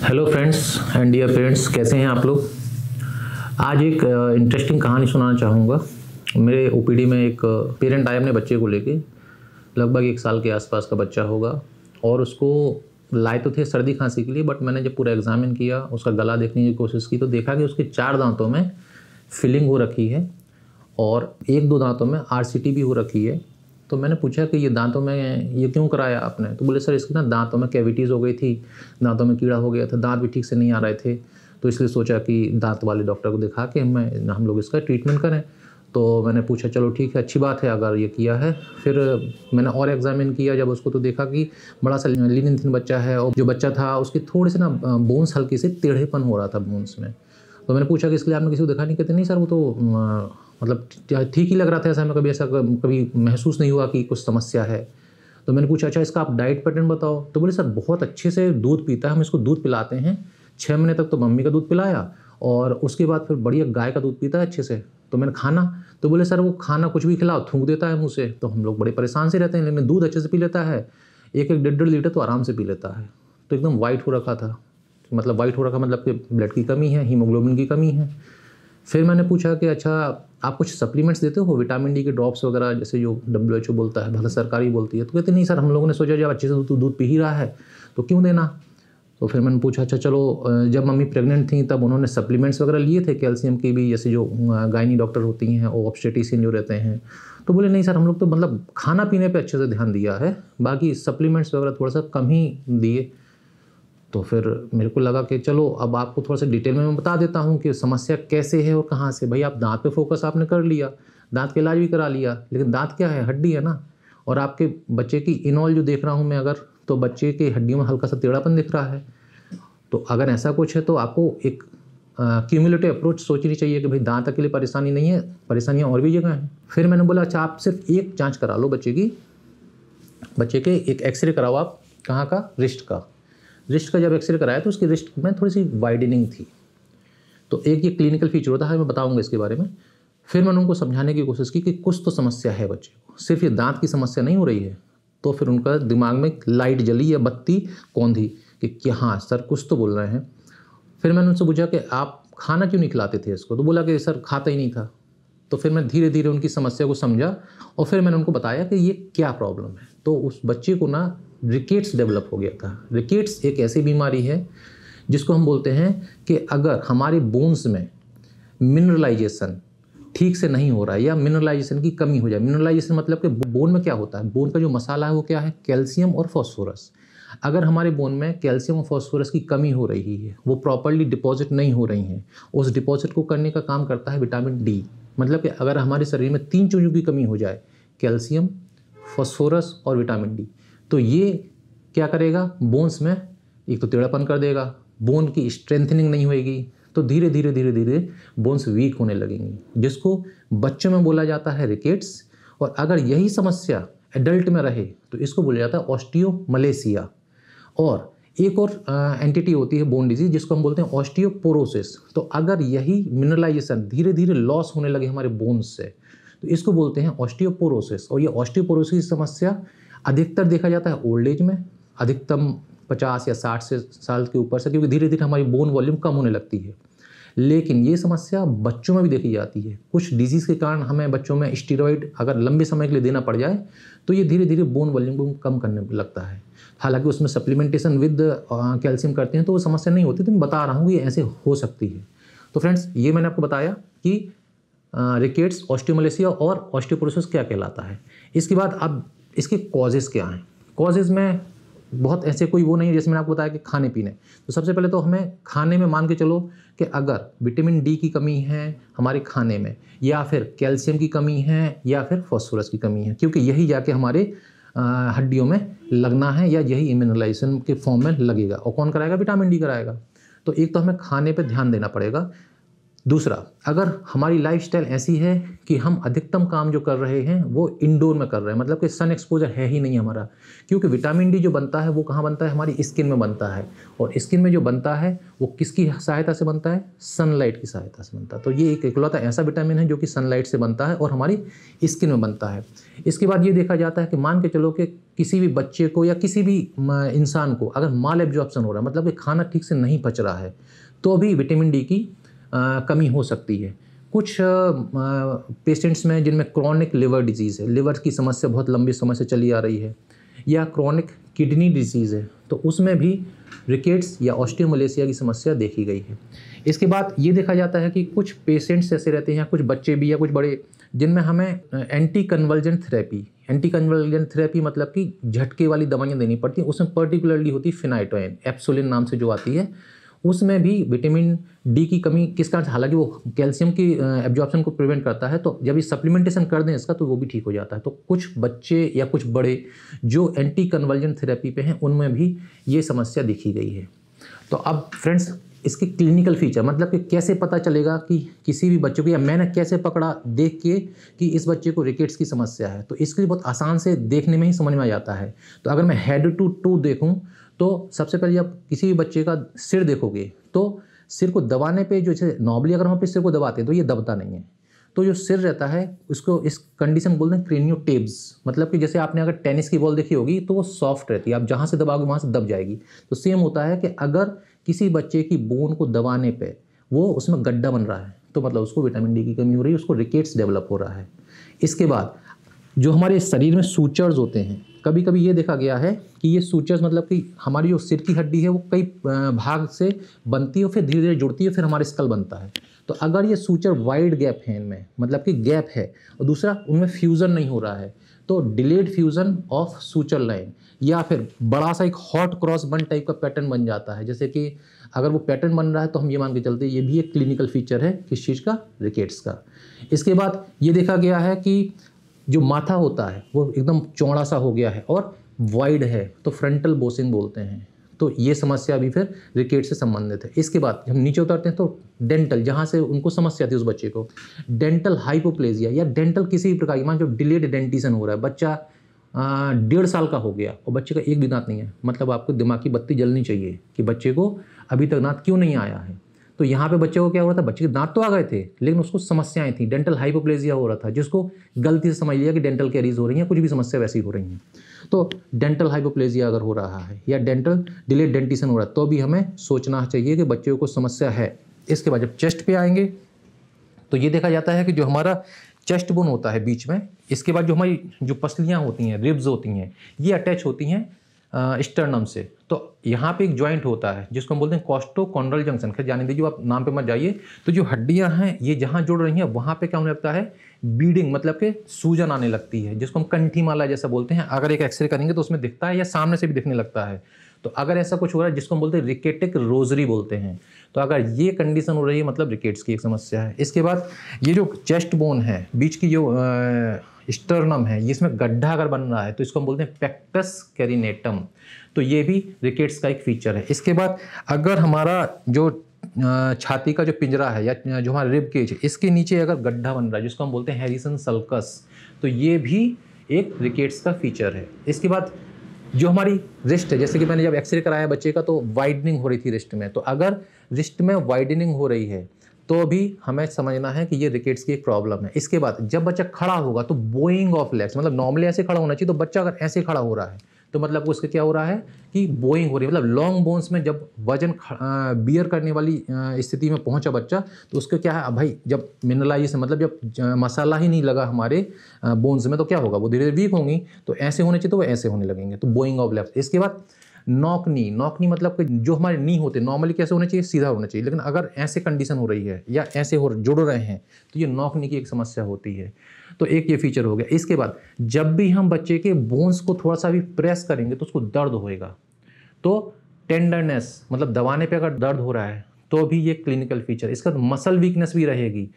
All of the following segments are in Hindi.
Hello friends and dear parents, कैसे हैं आप लोग। आज एक इंटरेस्टिंग कहानी सुनाना चाहूँगा। मेरे ओपीडी में एक पेरेंट आए अपने बच्चे को लेके, लगभग 1 साल के आसपास का बच्चा होगा, और उसको लाए तो थे सर्दी खांसी के लिए, बट मैंने जब पूरा एग्जामिन किया, उसका गला देखने की कोशिश की, तो देखा कि उसके 4 दांतों में फिलिंग हो रखी है और 1-2 दांतों में RCT भी हो रखी है। तो मैंने पूछा कि ये दांतों में ये क्यों कराया आपने। तो बोले सर इसकी ना दांतों में कैविटीज़ हो गई थी, दांतों में कीड़ा हो गया था, दांत भी ठीक से नहीं आ रहे थे, तो इसलिए सोचा कि दांत वाले डॉक्टर को दिखा के हम लोग इसका ट्रीटमेंट करें। तो मैंने पूछा चलो ठीक है, अच्छी बात है अगर ये किया है। फिर मैंने और एग्जामिन किया जब उसको, तो देखा कि बड़ा सा लीन थिन बच्चा है, और जो बच्चा था उसके थोड़े से ना बोन्स हल्के से टेढ़ेपन हो रहा था बोन्स में। तो मैंने पूछा कि इसके लिए आपने किसी को दिखा नहीं। कहते नहीं सर, वो तो मतलब ठीक ही लग रहा था, ऐसा हमें कभी कभी महसूस नहीं हुआ कि कुछ समस्या है। तो मैंने पूछा अच्छा इसका आप डाइट पैटर्न बताओ। तो बोले सर बहुत अच्छे से दूध पीता है, हम इसको दूध पिलाते हैं, 6 महीने तक तो मम्मी का दूध पिलाया, और उसके बाद फिर बढ़िया गाय का दूध पीता है अच्छे से। तो मैंने खाना, तो बोले सर वो खाना कुछ भी खिलाओ थूक देता है मुँह से। तो हम लोग बड़े परेशान से रहते हैं, लेकिन दूध अच्छे से पी लेता है, 1-1, 1.5 लीटर तो आराम से पी लेता है। तो एकदम वाइट हो रखा था, मतलब वाइट हो रखा मतलब कि ब्लड की कमी है, हीमोग्लोबिन की कमी है। फिर मैंने पूछा कि अच्छा आप कुछ सप्लीमेंट्स देते हो, विटामिन डी के ड्रॉप्स वगैरह, जैसे जो WHO बोलता है, भारत सरकार ही बोलती है। तो कहते नहीं सर, हम लोगों ने सोचा जब अच्छे से दूध पी ही रहा है तो क्यों देना। तो फिर मैंने पूछा अच्छा चलो, जब मम्मी प्रेग्नेंट थी तब उन्होंने सप्लीमेंट्स वगैरह लिए थे कैल्शियम की भी, जैसे जो गायनी डॉक्टर होती हैं और ऑब्स्टेटिशियन जो रहते हैं। तो बोले नहीं सर, हम लोग तो मतलब खाना पीने पे अच्छे से ध्यान दिया है, बाकी सप्लीमेंट्स वगैरह थोड़ा सा कम ही दिए। तो फिर मेरे को लगा कि चलो अब आपको थोड़ा सा डिटेल में मैं बता देता हूँ कि समस्या कैसे है और कहाँ से। भाई आप दांत पे फोकस आपने कर लिया, दांत का इलाज भी करा लिया, लेकिन दांत क्या है, हड्डी है ना। और आपके बच्चे की इनऑल जो देख रहा हूँ मैं अगर, तो बच्चे की हड्डियों में हल्का सा टेढ़ापन दिख रहा है। तो अगर ऐसा कुछ है तो आपको एक क्यूमुलेटिव अप्रोच सोचनी चाहिए कि भाई दांत अकेले परेशानी नहीं है, परेशानियाँ और भी जगह हैं। फिर मैंने बोला अच्छा आप सिर्फ एक जाँच करा लो बच्चे के एक एक्सरे कराओ आप। कहाँ का, रिस्ट का। रिस्ट का जब एक्सरे कराया तो उसकी रिस्ट में थोड़ी सी वाइडनिंग थी। तो एक ये क्लिनिकल फीचर होता है, मैं बताऊंगा इसके बारे में। फिर मैंने उनको समझाने की कोशिश की कि कुछ तो समस्या है बच्चे को, सिर्फ ये दांत की समस्या नहीं हो रही है। तो फिर उनका दिमाग में लाइट जली या बत्ती कौंधी कि हाँ सर कुछ तो बोल रहे हैं। फिर मैंने उनसे पूछा कि आप खाना क्यों नहीं खिलाते थे इसको। तो बोला कि सर खाता ही नहीं था। तो फिर मैं धीरे धीरे उनकी समस्या को समझा और फिर मैंने उनको बताया कि ये क्या प्रॉब्लम है। तो उस बच्चे को ना रिकेट्स डेवलप हो गया था। रिकेट्स एक ऐसी बीमारी है जिसको हम बोलते हैं कि अगर हमारे बोन्स में मिनरलाइजेशन ठीक से नहीं हो रहा है या मिनरलाइजेशन की कमी हो जाए। मिनरलाइजेशन मतलब कि बोन में क्या होता है, बोन का जो मसाला है वो क्या है, कैल्शियम और फॉस्फोरस। अगर हमारे बोन में कैल्शियम और फॉस्फोरस की कमी हो रही है, वो प्रॉपर्ली डिपॉजिट नहीं हो रही हैं, उस डिपॉजिट को करने का काम करता है विटामिन डी। मतलब कि अगर हमारे शरीर में 3 चीज़ों की कमी हो जाए, कैल्शियम, फॉस्फोरस और विटामिन डी, तो ये क्या करेगा, बोन्स में एक तो टेढ़ापन कर देगा, बोन की स्ट्रेंथनिंग नहीं होएगी, तो धीरे धीरे धीरे धीरे बोन्स वीक होने लगेंगी, जिसको बच्चों में बोला जाता है रिकेट्स। और अगर यही समस्या एडल्ट में रहे तो इसको बोला जाता है ऑस्टियोमलेशिया। और एक और एंटिटी होती है बोन डिजीज जिसको हम बोलते हैं ऑस्टियोपोरोसिस। तो अगर यही मिनरलाइजेशन धीरे धीरे लॉस होने लगे हमारे बोन्स से, तो इसको बोलते हैं ऑस्टियोपोरोसिस। और ये ऑस्टियोपोरोसिस की समस्या अधिकतर देखा जाता है ओल्ड एज में, अधिकतम 50 या 60 साल के ऊपर से, क्योंकि धीरे धीरे हमारी बोन वॉल्यूम कम होने लगती है। लेकिन ये समस्या बच्चों में भी देखी जाती है। कुछ डिजीज़ के कारण हमें बच्चों में स्टीरॉयड अगर लंबे समय के लिए देना पड़ जाए तो ये धीरे धीरे बोन वॉल्यूम को कम करने लगता है। हालांकि उसमें सप्लीमेंटेशन विद कैल्शियम करते हैं तो वो समस्या नहीं होती। तो मैं बता रहा हूँ कि ऐसे हो सकती है। तो फ्रेंड्स, ये मैंने आपको बताया कि रिकेट्स, ऑस्टियोमलेशिया और ऑस्टियोपोरोसिस क्या कहलाता है। इसके बाद अब इसके कॉजेज़ क्या हैं। कॉजेज़ में बहुत ऐसे कोई वो नहीं है, जैसे मैंने आपको बताया कि खाने पीने। तो सबसे पहले तो हमें खाने में मान के चलो कि अगर विटामिन डी की कमी है हमारे खाने में, या फिर कैल्शियम की कमी है, या फिर फॉस्फोरस की कमी है, क्योंकि यही जाके हमारे हड्डियों में लगना है या यही मिनरलाइजेशन के फॉर्म में लगेगा। और कौन कराएगा, विटामिन डी कराएगा। तो एक तो हमें खाने पे ध्यान देना पड़ेगा। दूसरा, अगर हमारी लाइफस्टाइल ऐसी है कि हम अधिकतम काम जो कर रहे हैं वो इंडोर में कर रहे हैं, मतलब कि सन एक्सपोजर है ही नहीं हमारा, क्योंकि विटामिन डी जो बनता है वो कहाँ बनता है, हमारी स्किन में बनता है, और स्किन में जो बनता है वो किसकी सहायता से बनता है, सनलाइट की सहायता से बनता है। तो ये एक इकलौता ऐसा विटामिन है जो कि सनलाइट से बनता है और हमारी स्किन में बनता है। इसके बाद ये देखा जाता है कि मान के चलो कि किसी भी बच्चे को या किसी भी इंसान को अगर माल एब्जॉर्प्शन हो रहा है, मतलब कि खाना ठीक से नहीं पच रहा है, तो भी विटामिन डी की कमी हो सकती है। कुछ पेशेंट्स में जिनमें क्रॉनिक लिवर डिजीज़ है, लिवर की समस्या बहुत लंबी समय से चली आ रही है, या क्रॉनिक किडनी डिजीज़ है, तो उसमें भी रिकेट्स या ऑस्टियोमलेशिया की समस्या देखी गई है। इसके बाद ये देखा जाता है कि कुछ पेशेंट्स ऐसे रहते हैं, कुछ बच्चे भी या कुछ बड़े, जिनमें हमें एंटी कन्वर्जेंट थेरेपी मतलब कि झटके वाली दवाइयाँ देनी पड़ती हैं। उसमें पर्टिकुलरली होती है फिनाइटोइन, एप्सोलिन नाम से जो आती है, उसमें भी विटामिन डी की कमी किस कारण से, हालांकि वो कैल्शियम की एब्जॉर्प्शन को प्रिवेंट करता है, तो जब ये सप्लीमेंटेशन कर दें इसका तो वो भी ठीक हो जाता है। तो कुछ बच्चे या कुछ बड़े जो एंटी कन्वर्जेंट थेरेपी पे हैं उनमें भी ये समस्या दिखी गई है। तो अब फ्रेंड्स, इसके क्लिनिकल फीचर, मतलब कि कैसे पता चलेगा कि किसी भी बच्चे को, या मैंने कैसे पकड़ा देख के कि इस बच्चे को रिकेट्स की समस्या है, तो इसके लिए बहुत आसान से देखने में ही समझ में आ जाता है। तो अगर मैं हेड टू टू देखूं तो सबसे पहले जब किसी भी बच्चे का सिर देखोगे तो सिर को दबाने पे, जो जैसे नॉर्मली अगर हम अपने सिर को दबाते हैं तो ये दबता नहीं है, तो जो सिर रहता है उसको इस कंडीशन बोलते हैं क्रेनियोटेब्स, मतलब कि जैसे आपने अगर टेनिस की बॉल देखी होगी तो वो सॉफ्ट रहती है, आप जहाँ से दबाओगे वहाँ से दब जाएगी। तो सेम होता है कि अगर किसी बच्चे की बोन को दबाने पे वो उसमें गड्ढा बन रहा है तो मतलब उसको विटामिन डी की कमी हो रही है, उसको रिकेट्स डेवलप हो रहा है। इसके बाद जो हमारे शरीर में सूचर्स होते हैं, कभी कभी ये देखा गया है कि ये सूचर्स मतलब कि हमारी जो सिर की हड्डी है वो कई भाग से बनती है और फिर धीरे धीरे जुड़ती है, फिर हमारा स्कल बनता है। तो अगर ये सूचर वाइड गैप है इनमें, मतलब कि गैप है, और दूसरा उनमें फ्यूज़न नहीं हो रहा है, तो delayed fusion of suture line, या फिर बड़ा सा एक हॉट क्रॉस बन टाइप का पैटर्न बन जाता है। जैसे कि अगर वो पैटर्न बन रहा है तो हम ये मान के चलते हैं ये भी एक क्लिनिकल फीचर है किस चीज़ का, रिकेट्स का। इसके बाद ये देखा गया है कि जो माथा होता है वो एकदम चौड़ा सा हो गया है और वाइड है, तो फ्रंटल बोसिंग बोलते हैं, तो ये समस्या भी फिर रिकेट से संबंधित है। इसके बाद हम नीचे उतरते हैं तो डेंटल, जहाँ से उनको समस्या थी उस बच्चे को, डेंटल हाइपोप्लेजिया या डेंटल किसी भी प्रकार की, मान जो डिलेड डेंटिशन हो रहा है, बच्चा 1.5 साल का हो गया और बच्चे का एक भी दांत नहीं है, मतलब आपको दिमाग की बत्ती जलनी चाहिए कि बच्चे को अभी तक दांत क्यों नहीं आया है। तो यहाँ पे बच्चे को क्या हो रहा था, बच्चे के दांत तो आ गए थे लेकिन उसको समस्याएं थी, डेंटल हाइपोप्लेजिया हो रहा था, जिसको गलती से समझ लिया कि डेंटल कैरीज हो रही हैं, कुछ भी समस्या वैसी हो रही हैं। तो डेंटल हाइपोप्लेजिया अगर हो रहा है या डेंटल डिलेड डेंटिशन हो रहा है तो भी हमें सोचना चाहिए कि बच्चे को समस्या है। इसके बाद जब चेस्ट पे आएंगे तो ये देखा जाता है कि जो हमारा चेस्ट बोन होता है बीच में, इसके बाद जो हमारी जो पसलियाँ होती हैं, रिब्स होती हैं, ये अटैच होती हैं स्टर्नम से। तो यहाँ पे एक जॉइंट होता है जिसको हम बोलते हैं कॉस्टोकॉन्ड्रल जंक्शन। खैर जाने दीजिए, आप नाम पे मत जाइए। तो जो हड्डियाँ हैं ये जहाँ जुड़ रही हैं वहाँ पे क्या होने लगता है, बीडिंग, मतलब कि सूजन आने लगती है, जिसको हम कंठी माला जैसा बोलते हैं। अगर एक एक्सरे करेंगे तो उसमें दिखता है या सामने से भी दिखने लगता है। तो अगर ऐसा कुछ हो रहा है जिसको हम बोलते हैं रिकेटिक रोजरी बोलते हैं, तो अगर ये कंडीशन हो रही है मतलब रिकेट्स की एक समस्या है। इसके बाद ये जो चेस्ट बोन है, बीच की जो स्टर्नम है, ये इसमें गड्ढा अगर बन रहा है तो इसको हम बोलते हैं पेक्टस कैरिनेटम, तो ये भी रिकेट्स का एक फीचर है। इसके बाद अगर हमारा जो छाती का जो पिंजरा है या जो हमारा रिब केज है, इसके नीचे अगर गड्ढा बन रहा है जिसको हम बोलते हैं हैरिसन सल्कस, तो ये भी एक रिकेट्स का फीचर है। इसके बाद जो हमारी रिस्ट है, जैसे कि मैंने जब एक्सरे कराया बच्चे का तो वाइडनिंग हो रही थी रिस्ट में, तो अगर रिस्ट में वाइडनिंग हो रही है तो भी हमें समझना है कि ये रिकेट्स की एक प्रॉब्लम है। इसके बाद जब बच्चा खड़ा होगा तो बोइंग ऑफ लेग्स, मतलब नॉर्मली ऐसे खड़ा होना चाहिए, तो बच्चा अगर ऐसे खड़ा हो रहा है तो मतलब उसके क्या हो रहा है कि बोइंग हो रही है, मतलब लॉन्ग बोन्स में जब वजन बियर करने वाली स्थिति में पहुंचा बच्चा, तो उसके क्या है, भाई जब मिनरलाइजेशन, मतलब जब मसाला ही नहीं लगा हमारे बोन्स में तो क्या होगा, वो धीरे धीरे वीक होंगी, तो ऐसे होने चाहिए तो वो ऐसे होने लगेंगे, तो बोइंग ऑफ लेग्स। इसके बाद नॉक नी मतलब कि जो हमारे नी होते हैं नॉर्मली कैसे होने चाहिए, सीधा होना चाहिए, लेकिन अगर ऐसे कंडीशन हो रही है या ऐसे हो जुड़ रहे हैं तो ये नॉक नी की एक समस्या होती है। तो एक ये फीचर हो गया। इसके बाद जब भी हम बच्चे के बोन्स को थोड़ा सा भी प्रेस करेंगे तो उसको दर्द होएगा, तो टेंडरनेस, मतलब दबाने पे अगर दर्द हो रहा है तो भी ये क्लिनिकल फीचर। इसका मसल वीकनेस भी रहेगी,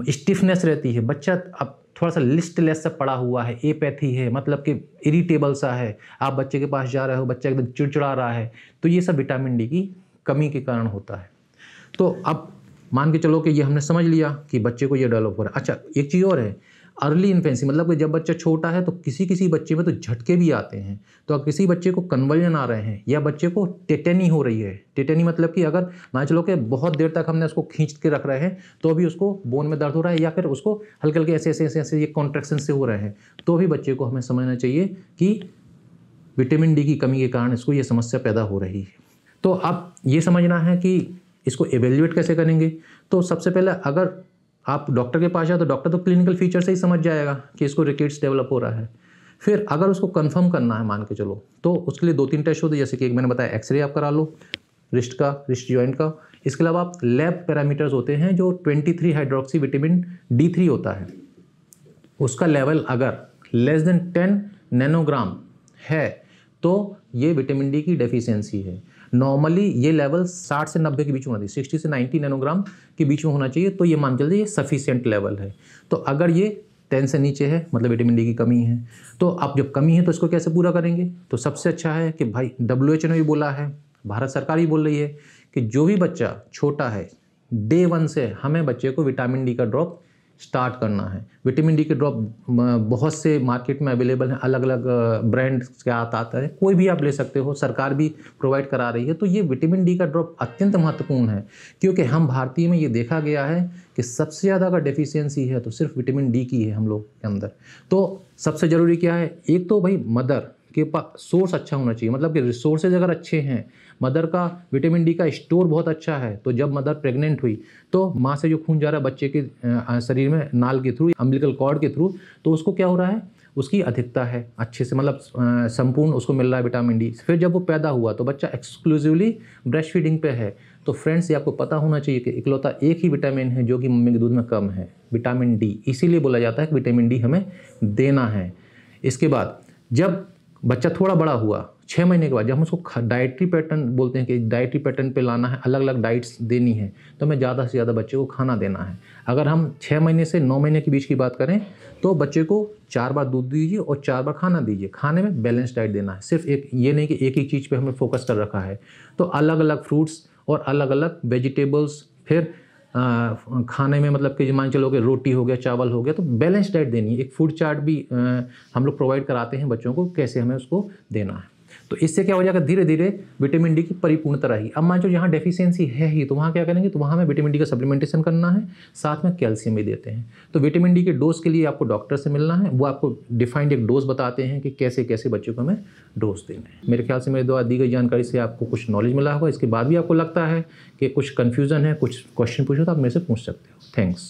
स्टिफनेस रहती है, बच्चा अब थोड़ा सा लिस्टलेस सा पड़ा हुआ है, एपैथी है, मतलब कि इरिटेबल सा है, आप बच्चे के पास जा रहे हो, बच्चा एकदम चिड़चिड़ा रहा है, तो ये सब विटामिन डी की कमी के कारण होता है। तो अब मान के चलो कि ये हमने समझ लिया कि बच्चे को ये डेवलप हो रहा है। अच्छा, एक चीज़ और है, अर्ली इन्फेंसी, मतलब कि जब बच्चा छोटा है तो किसी किसी बच्चे में तो झटके भी आते हैं। तो अगर किसी बच्चे को कन्वल्जन आ रहे हैं या बच्चे को टेटेनी हो रही है, टेटेनी मतलब कि अगर मान चलो कि बहुत देर तक हमने उसको खींच के रख रहे हैं तो अभी उसको बोन में दर्द हो रहा है, या फिर उसको हल्के हल्के ऐसे ऐसे ऐसे ऐसे ये कॉन्ट्रैक्शन से हो रहे हैं, तो भी बच्चे को हमें समझना चाहिए कि विटामिन डी की कमी के कारण इसको ये समस्या पैदा हो रही है। तो अब ये समझना है कि इसको एवेल्युएट कैसे करेंगे। तो सबसे पहले अगर आप डॉक्टर के पास जाए तो डॉक्टर तो क्लिनिकल फीचर से ही समझ जाएगा कि इसको रिकेट्स डेवलप हो रहा है। फिर अगर उसको कंफर्म करना है मान के चलो, तो उसके लिए 2-3 टेस्ट होते हैं, जैसे कि एक मैंने बताया एक्सरे आप करा लो रिस्ट जॉइंट का। इसके अलावा आप लैब पैरामीटर्स होते हैं जो 23 हाइड्रोक्सी विटामिन D3 होता है, उसका लेवल अगर लेस देन 10 नैनोग्राम है तो ये विटामिन डी की डेफिशिएंसी है। नॉर्मली ये लेवल 60 से 90 के बीच में होना चाहिए, 60 से 90 नैनोग्राम के बीच में होना चाहिए, तो ये मान के चलिए ये सफिशिएंट लेवल है। तो अगर ये 10 से नीचे है मतलब विटामिन डी की कमी है। तो अब जब कमी है तो इसको कैसे पूरा करेंगे, तो सबसे अच्छा है कि भाई WHO ने भी बोला है, भारत सरकार भी बोल रही है कि जो भी बच्चा छोटा है डे 1 से हमें बच्चे को विटामिन डी का ड्रॉप स्टार्ट करना है। विटामिन डी के ड्रॉप बहुत से मार्केट में अवेलेबल हैं, अलग अलग ब्रांड के आता है, कोई भी आप ले सकते हो, सरकार भी प्रोवाइड करा रही है। तो ये विटामिन डी का ड्रॉप अत्यंत महत्वपूर्ण है, क्योंकि हम भारतीय में ये देखा गया है कि सबसे ज़्यादा अगर डेफिशिएंसी है तो सिर्फ विटामिन डी की है हम लोग के अंदर। तो सबसे ज़रूरी क्या है, एक तो भाई मदर के पास सोर्स अच्छा होना चाहिए, मतलब कि रिसोर्सेज अगर अच्छे हैं, मदर का विटामिन डी का स्टोर बहुत अच्छा है, तो जब मदर प्रेग्नेंट हुई तो माँ से जो खून जा रहा है बच्चे के शरीर में नाल के थ्रू, अम्बिलिकल कॉर्ड के थ्रू, तो उसको क्या हो रहा है, उसकी अधिकता है अच्छे से, मतलब संपूर्ण उसको मिल रहा है विटामिन डी। फिर जब वो पैदा हुआ तो बच्चा एक्सक्लूसिवली ब्रेस्ट फीडिंग पे है। तो फ्रेंड्स, ये आपको पता होना चाहिए कि इकलौता एक ही विटामिन है जो कि मम्मी के दूध में कम है, विटामिन डी। इसीलिए बोला जाता है कि विटामिन डी हमें देना है। इसके बाद जब बच्चा थोड़ा बड़ा हुआ, 6 महीने के बाद, जब हम उसको डाइटरी पैटर्न बोलते हैं कि डाइटरी पैटर्न पे लाना है, अलग अलग डाइट्स देनी है, तो हमें ज़्यादा से ज़्यादा बच्चे को खाना देना है। अगर हम 6 महीने से 9 महीने के बीच की बात करें तो बच्चे को 4 बार दूध दीजिए और 4 बार खाना दीजिए। खाने में बैलेंस डाइट देना है, सिर्फ एक ये नहीं कि एक ही चीज़ पे हमने फोकस कर रखा है। तो अलग अलग फ्रूट्स और अलग अलग वेजिटेबल्स, फिर खाने में मतलब कि मान चलो कि रोटी हो गया, चावल हो गया, तो बैलेंस डाइट देनी है। एक फूड चार्ट भी हम लोग प्रोवाइड कराते हैं बच्चों को, कैसे हमें उसको देना है। तो इससे क्या हो जाएगा, धीरे धीरे विटामिन डी की परिपूर्णता रहेगी। अब मान लो यहाँ डेफिशिएंसी है ही, तो वहाँ क्या करेंगे, तो वहाँ हमें विटामिन डी का सप्लीमेंटेशन करना है, साथ में कैल्शियम भी देते हैं। तो विटामिन डी के डोज के लिए आपको डॉक्टर से मिलना है, वो आपको डिफाइंड एक डोज बताते हैं कि कैसे कैसे बच्चों को हमें डोज देना है। मेरे ख्याल से मेरे द्वारा दी गई जानकारी से आपको कुछ नॉलेज मिला होगा। इसके बाद भी आपको लगता है कि कुछ कन्फ्यूज़न है, कुछ क्वेश्चन पूछो तो आप मेरे से पूछ सकते हो। थैंक्स।